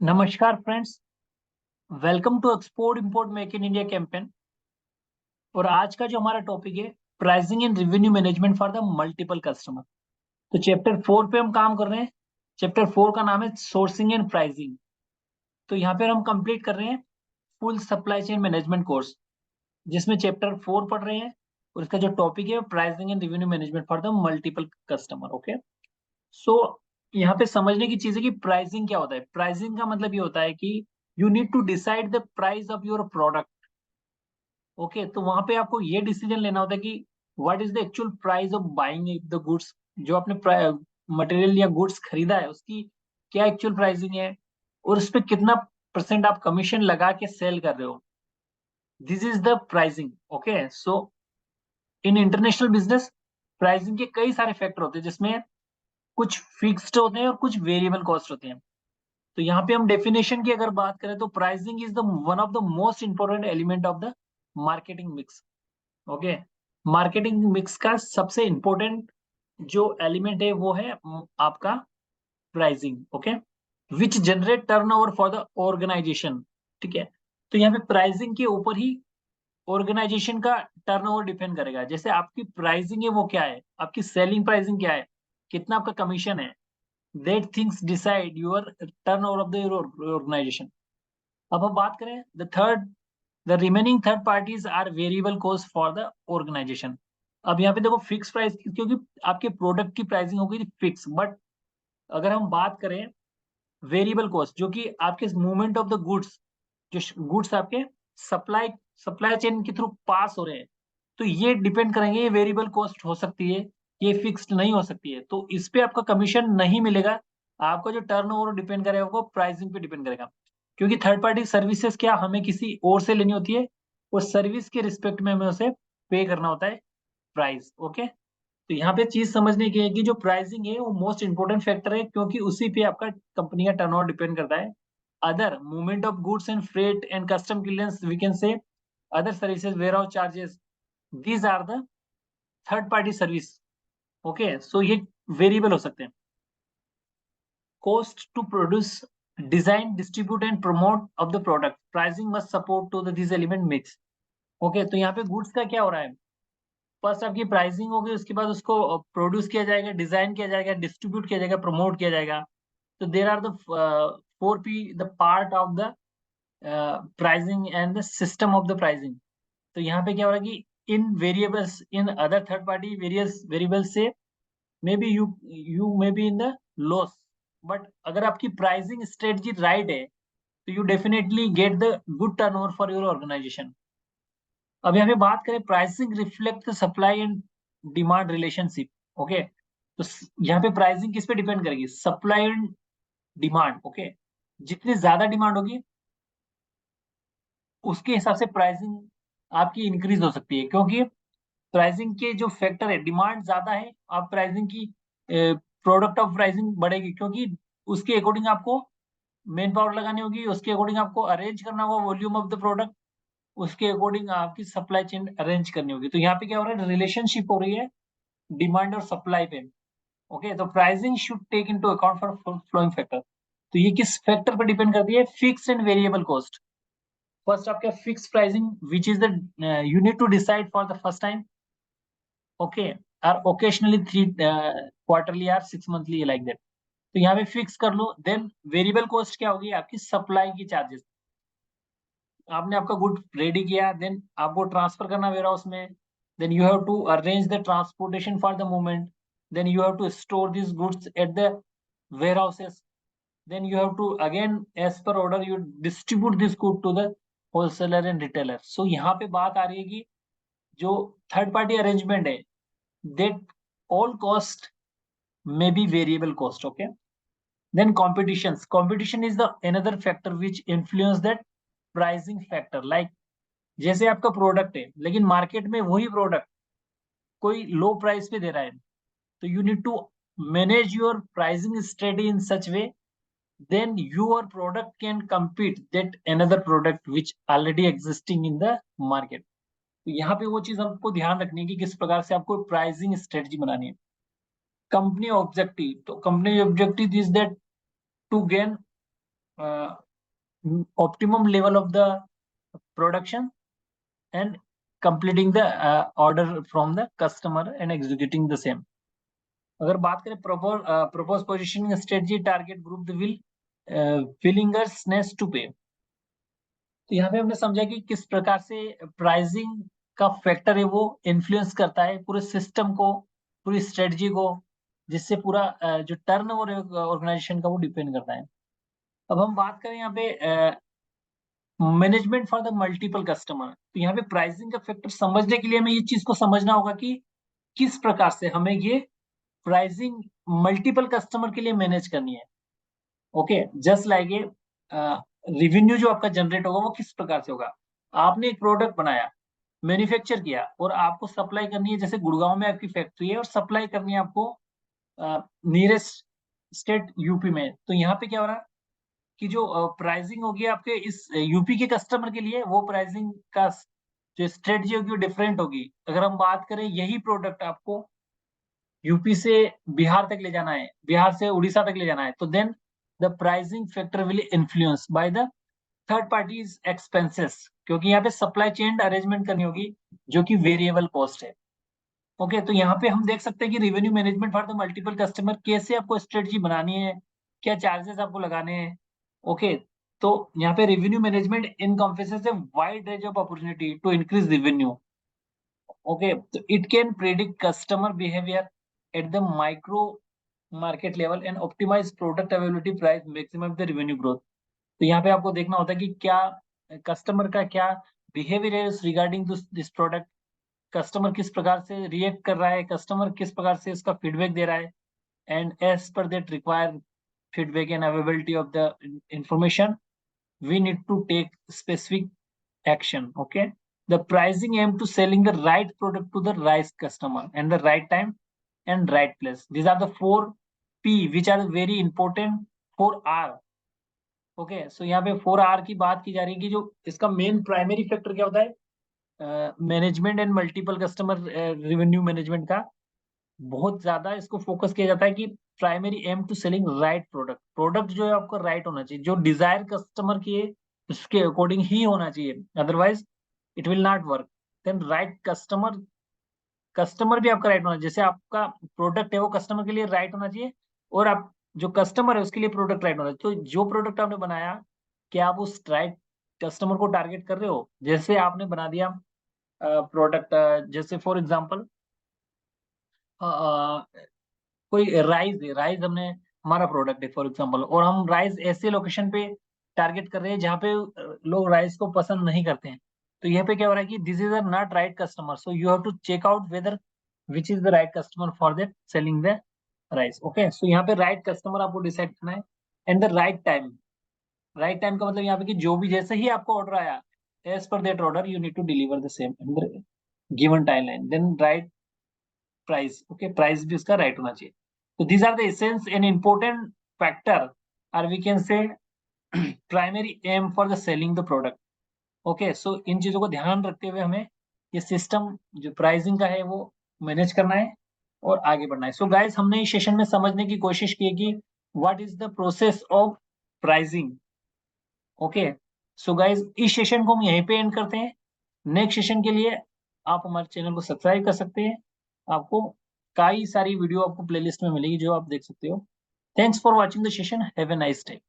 नमस्कार friends, welcome to export import make in India campaign. और आज का जो हमारा टॉपिक है pricing and revenue management for the multiple customer. तो चैप्टर 4 पे हम काम कर रहे हैं। चैप्टर 4 का नाम है सोर्सिंग एंड प्राइसिंग। तो यहाँ पे हम कंप्लीट कर रहे हैं full supply chain management course, जिसमें चैप्टर 4 पढ़ रहे हैं और इसका जो टॉपिक है pricing and revenue management for the multiple customer. Okay, so यहाँ पे समझने की चीज है कि प्राइसिंग क्या होता है। प्राइसिंग का मतलब ये होता है कि you need to decide the price of your product. Okay, तो वहां पे आपको ये डिसीजन लेना होता है कि what is the actual price of buying the goods. जो आपने मटेरियल या गुड्स खरीदा है उसकी क्या एक्चुअल प्राइसिंग है और उस पर कितना परसेंट आप कमीशन लगा के सेल कर रहे हो। This is the pricing. Okay, so in international business pricing के कई सारे फैक्टर होते हैं, जिसमें कुछ फिक्स्ड होते हैं और कुछ वेरिएबल कॉस्ट होते हैं। तो यहाँ पे हम डेफिनेशन की अगर बात करें तो pricing is the one of the most important element of the marketing mix. Okay, marketing mix का सबसे इंपॉर्टेंट जो एलिमेंट है वो है आपका pricing. Okay, which generate turnover for the organisation. ठीक है, तो यहाँ पे प्राइसिंग के ऊपर ही ऑर्गेनाइजेशन का टर्नओवर डिपेंड करेगा। जैसे आपकी प्राइसिंग है वो क्या है, आपकी सेलिंग प्राइसिंग क्या है, कितना आपका कमीशन है, that things decide your turnover of the your organisation. अब हम बात करें the remaining third parties are variable cost for the organisation. अब यहाँ पे देखो फिक्स प्राइस, क्योंकि आपके प्रोडक्ट की प्राइसिंग होगी फिक्स, बट अगर हम बात करें वेरिएबल कॉस्ट जो कि आपके मूवमेंट ऑफ द गुड्स, जो गुड्स आपके सप्लाई सप्लाई चेन के थ्रू पास हो रहे हैं, तो ये डिपेंड करेंगे। ये वेरिएबल कॉस्ट हो सकती है, ये फिक्स्ड नहीं हो सकती है, तो इस पे आपका कमीशन नहीं मिलेगा। आपका जो टर्नओवर डिपेंड करेगा वो प्राइसिंग पे डिपेंड करेगा, क्योंकि थर्ड पार्टी सर्विसेज क्या हमें किसी और से लेनी होती है, उस सर्विस के रिस्पेक्ट में हमें उसे पे करना होता है प्राइस। ओके, तो यहाँ पे चीज समझने की है कि जो प्राइसिंग है वो मोस्ट इंपोर्टेंट फैक्टर है, क्योंकि उसी पे आपका कंपनी का टर्नओवर डिपेंड करता है। Other movement of goods and freight and custom clearance we can say other services warehouse charges, these are the third party service. Okay, so ये variable हो सकते हैं। Cost to produce, design, distribute and promote of the product, pricing must support to this element mix. Okay, तो यहाँ पे goods का क्या हो रहा है, फर्स्ट आपकी प्राइसिंग होगी, उसके बाद उसको प्रोड्यूस किया जाएगा, डिजाइन किया जाएगा, डिस्ट्रीब्यूट किया जाएगा, प्रमोट किया जाएगा। तो there are the 4 P, the part of the pricing and the system of the pricing. तो यहाँ पे क्या हो रहा है कि इन वेरिएबल्स, इन other third party various variables से may be you may be in the loss, but अगर आपकी प्राइसिंग स्ट्रेटजी राइट है तो you definitely get the good turnover for your organisation. अब यहाँ पे बात करें pricing reflect the supply and demand relationship. Okay, तो यहाँ पे प्राइसिंग किस पे डिपेंड करेगी, सप्लाई एंड डिमांड। ओके, जितनी ज्यादा डिमांड होगी उसके हिसाब से प्राइसिंग आपकी इंक्रीज हो सकती है, क्योंकि प्राइसिंग के जो फैक्टर है, डिमांड ज्यादा है, आप प्राइसिंग की प्रोडक्ट ऑफ प्राइसिंग बढ़ेगी, क्योंकि उसके अकॉर्डिंग आपको मेन पावर लगानी होगी, उसके अकॉर्डिंग आपको अरेंज करना होगा वॉल्यूम ऑफ द प्रोडक्ट, उसके अकॉर्डिंग आपकी सप्लाई चेन अरेंज करनी होगी। तो यहाँ पे क्या हो रहा है, रिलेशनशिप हो रही है डिमांड और सप्लाई पे। ओके, तो pricing should take into account for flowing factor. तो ये किस फैक्टर पर डिपेंड करती है, fix and variable cost. First आपका fix pricing which is the you need to decide for the first time. Okay, और ओकेशनली 3 क्वार्टरली और 6 monthly like that. तो यहाँ पे फिक्स कर लो। देन वेरिएबल कॉस्ट क्या होगी, आपकी सप्लाई की चार्जेस। आपने आपका गुड रेडी किया, देन आपको ट्रांसफर करना वेयर हाउस में, then you have to arrange the transportation for the movement, then you have to store this goods at the warehouses, then you have to again as per order you distribute this good to the wholesaler and retailer. So यहाँ पे बात आ रही है कि जो third party arrangement है, that all cost may be variable cost. Okay, then competition is the another factor which influence that pricing factor. Like जैसे आपका प्रोडक्ट है लेकिन मार्केट में वही प्रोडक्ट कोई लो प्राइस पे दे रहा है, तो you need to manage your pricing strategy in such way then your product can compete that another product which already existing in the market. तो यहाँ पे वो चीज आपको ध्यान रखनी है कि किस प्रकार से आपको प्राइसिंग स्ट्रेटजी बनानी है। कंपनी ऑब्जेक्टिव, तो company objective is that to gain optimum level of the production and completing the order from the customer and executing the same. अगर बात करें propose positioning strategy, target group the willingness to pay, तो यहाँ पे हमने समझा कि किस प्रकार से प्राइसिंग का फैक्टर है वो इन्फ्लुएंस करता है पूरे सिस्टम को, पूरी स्ट्रेटजी को, जिससे पूरा जो टर्नओवर ऑर्गेनाइजेशन का वो डिपेंड करता है। अब हम बात करें यहाँ पे management for the multiple customer, तो यहाँ पे प्राइसिंग का फैक्टर समझने के लिए हमें ये चीज को समझना होगा कि किस प्रकार से हमें ये प्राइसिंग मल्टीपल कस्टमर के लिए मैनेज करनी है। ओके, जस्ट लाइक ये रेवेन्यू जो आपका जनरेट होगा वो किस प्रकार से होगा। आपने एक प्रोडक्ट बनाया, मैन्युफैक्चर किया और आपको सप्लाई करनी है, जैसे गुड़गांव में आपकी फैक्ट्री है और सप्लाई करनी है आपको नियरेस्ट स्टेट यूपी में, तो यहाँ पे क्या हो रहा है कि जो प्राइसिंग होगी आपके इस यूपी के कस्टमर के लिए, वो प्राइसिंग का जो स्ट्रेटजी होगी वो डिफरेंट होगी। अगर हम बात करें यही प्रोडक्ट आपको यूपी से बिहार तक ले जाना है, बिहार से उड़ीसा तक ले जाना है, तो then the pricing factor will influence by the third parties expenses, क्योंकि यहाँ पे सप्लाई चेन अरेंजमेंट करनी होगी जो कि वेरिएबल कॉस्ट है। ओके, तो यहाँ पे हम देख सकते हैं कि revenue management for the multiple customer, कैसे आपको स्ट्रेटजी बनानी है, क्या चार्जेस आपको लगाने हैं। ओके, तो यहाँ पे revenue management encompasses a wide range of opportunity to increase revenue. Okay, तो it can predict customer behaviour at the micro market level and optimise product availability, price, maximum the revenue growth. तो यहाँ पे आपको देखना होता है कि क्या कस्टमर का क्या बिहेवियर है रिगार्डिंग दिस प्रोडक्ट, कस्टमर किस प्रकार से रिएक्ट कर रहा है, कस्टमर किस प्रकार से इसका फीडबैक दे रहा है, and as per that require feedback and availability of the information we need to take specific action. Okay, the pricing aim to selling the right product to the right customer and the right time and right place. These are the 4P which are very important for R. Okay, so यहाँ पे 4R की बात की जा रही है कि जो इसका मेन प्राइमरी फैक्टर क्या होता है, management and multiple customer revenue management का बहुत ज्यादा इसको फोकस किया जाता है कि primary aim to selling right product, product जो है आपको राइट होना चाहिए, जो डिजायर कस्टमर की है उसके अकॉर्डिंग ही होना चाहिए, otherwise it will not work. Then right customer, customer भी आपका राइट होना चाहिए, जैसे आपका प्रोडक्ट है वो कस्टमर के लिए राइट होना चाहिए और आप जो कस्टमर है उसके लिए प्रोडक्ट राइट होना चाहिए। तो जो प्रोडक्ट आपने बनाया, क्या आप उस राइट कस्टमर को टारगेट कर रहे हो। जैसे आपने बना दिया प्रोडक्ट, जैसे फॉर एग्जाम्पल कोई राइस है, राइस हमने हमारा प्रोडक्ट है फॉर एग्जांपल, और हम राइस ऐसे लोकेशन पे टारगेट कर रहे हैं जहाँ पे लोग राइस को पसंद नहीं करते हैं। तो यहाँ पे क्या हो रहा है कि this is a not right customer, so you have to check out whether which is the right customer for that selling the rice. Okay, so यहाँ पे राइट कस्टमर आपको डिसाइड करना है and the right time. Right time का मतलब यहाँ पे कि जो भी जैसे ही आपको ऑर्डर आया, as per that order you need to deliver the same given timeline. Then right price, okay, price भी उसका राइट होना चाहिए। So these are the essence and important factor, or we can say primary aim for the selling the product. Okay, so इन चीजों को ध्यान रखते हुए हमें ये सिस्टम जो प्राइसिंग का है वो मैनेज करना है और आगे बढ़ना है। सो गाइस, हमने इस सेशन में समझने की कोशिश की कि what is the process of pricing. Okay, so guys, इस सेशन को हम यहीं पे एंड करते हैं। नेक्स्ट सेशन के लिए आप हमारे चैनल को सब्सक्राइब कर सकते हैं, आपको कई सारी वीडियो आपको प्लेलिस्ट में मिलेगी जो आप देख सकते हो। Thanks for watching the session, have a nice day.